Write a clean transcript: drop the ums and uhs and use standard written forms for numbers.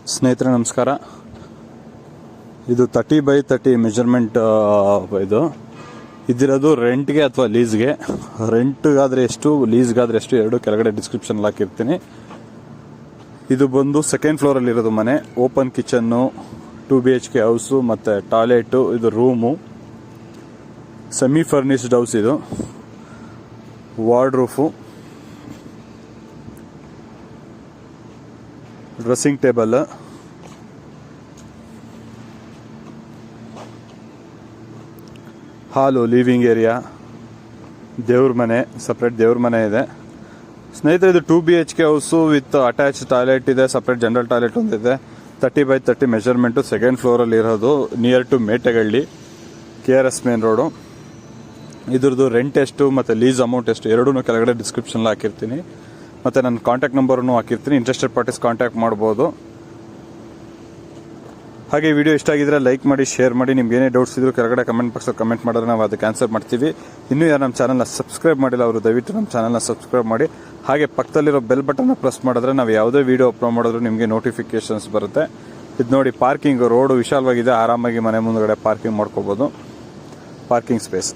ಸ್ನೇಹಿತರೆ ನಮಸ್ಕಾರ. ಇದು 30x30 ಮೆಜರ್ಮೆಂಟ್. ಇದಿರೋದು ರೆಂಟ್ಗೆ ಅಥವಾ ಲೀಸ್ಗೆ. ರೆಂಟ್ಗಾದರೆ ಎಷ್ಟು, ಲೀಸ್ಗಾದರೆ ಎಷ್ಟು, ಎರಡು ಕೆಳಗಡೆ ಡಿಸ್ಕ್ರಿಪ್ಷನ್ ಹಾಕಿರ್ತೀನಿ. ಇದು ಬಂದು ಸೆಕೆಂಡ್ ಫ್ಲೋರಲ್ಲಿ ಇರೋದು ಮನೆ. ಓಪನ್ ಕಿಚನ್ನು, 2 BHK ಹೌಸು ಮತ್ತು ಟಾಯ್ಲೆಟು. ಇದು ರೂಮು, ಸೆಮಿ ಫರ್ನಿಶ್ಡ್ ಹೌಸ್. ಇದು ವಾರ್ಡ್ರೂಫು, ಡ್ರೆಸ್ಸಿಂಗ್ ಟೇಬಲ್, ಹಾಲು, ಲಿವಿಂಗ್ ಏರಿಯಾ, ದೇವ್ರ ಮನೆ, ಸಪ್ರೇಟ್ ದೇವ್ರ ಮನೆ ಇದೆ. ಸ್ನೇಹಿತರೆ ಇದು 2 BHK house with attach toilet ಇದೆ, ಸಪ್ರೇಟ್ ಜನರಲ್ ಟಾಯ್ಲೆಟ್ ಒಂದಿದೆ. 30x30 ಮೆಜರ್ಮೆಂಟು, ಸೆಕೆಂಡ್ ಫ್ಲೋರಲ್ಲಿ ಇರೋದು, near to Metagalli, KRS main road. ಇದ್ರದ್ದು ರೆಂಟ್ ಎಷ್ಟು ಮತ್ತು ಲೀಸ್ ಅಮೌಂಟ್ ಎಷ್ಟು ಎರಡೂ ಕೆಳಗಡೆ ಡಿಸ್ಕ್ರಿಪ್ಷನಲ್ಲಿ ಹಾಕಿರ್ತೀನಿ. ಮತ್ತು ನನ್ನ ಕಾಂಟ್ಯಾಕ್ಟ್ ನಂಬರನ್ನು ಹಾಕಿರ್ತೀನಿ. ಇಂಟ್ರೆಸ್ಟೆಡ್ ಪಾರ್ಟೀಸ್ ಕಾಂಟ್ಯಾಕ್ಟ್ ಮಾಡ್ಬೋದು. ಹಾಗೆ ಈ ವಿಡಿಯೋ ಇಷ್ಟ ಆಗಿದ್ರೆ ಲೈಕ್ ಮಾಡಿ, ಶೇರ್ ಮಾಡಿ. ನಿಮ್ಗೆ ಏನೇ ಡೌಟ್ಸ್ ಇದ್ರೂ ಕೆಳಗಡೆ ಕಮೆಂಟ್ ಬಾಕ್ಸಲ್ಲಿ ಕಮೆಂಟ್ ಮಾಡಿದ್ರೆ ನಾವು ಅದಕ್ಕೆ ಆನ್ಸರ್ ಮಾಡ್ತೀವಿ. ಇನ್ನೂ ಯಾರು ನಮ್ಮ ಚಾನಲ್ನ ಸಬ್ಸ್ಕ್ರೈಬ್ ಮಾಡಿಲ್ಲ ಅವರು ದಯವಿಟ್ಟು ನಮ್ಮ ಚಾನಲ್ನ ಸಬ್ಸ್ಕ್ರೈಬ್ ಮಾಡಿ. ಹಾಗೆ ಪಕ್ಕದಲ್ಲಿರೋ ಬೆಲ್ ಬಟನ್ನ ಪ್ರೆಸ್ ಮಾಡಿದ್ರೆ ನಾವು ಯಾವುದೇ ವಿಡಿಯೋ ಅಪ್ಲೋಡ್ ಮಾಡಿದ್ರು ನಿಮಗೆ ನೋಟಿಫಿಕೇಶನ್ಸ್ ಬರುತ್ತೆ. ಇದು ನೋಡಿ, ಪಾರ್ಕಿಂಗ್ ರೋಡು ವಿಶಾಲವಾಗಿದೆ. ಆರಾಮಾಗಿ ಮನೆ ಮುಂದ್ಗಡೆ ಪಾರ್ಕಿಂಗ್ ಮಾಡ್ಕೋಬೋದು. Parking space.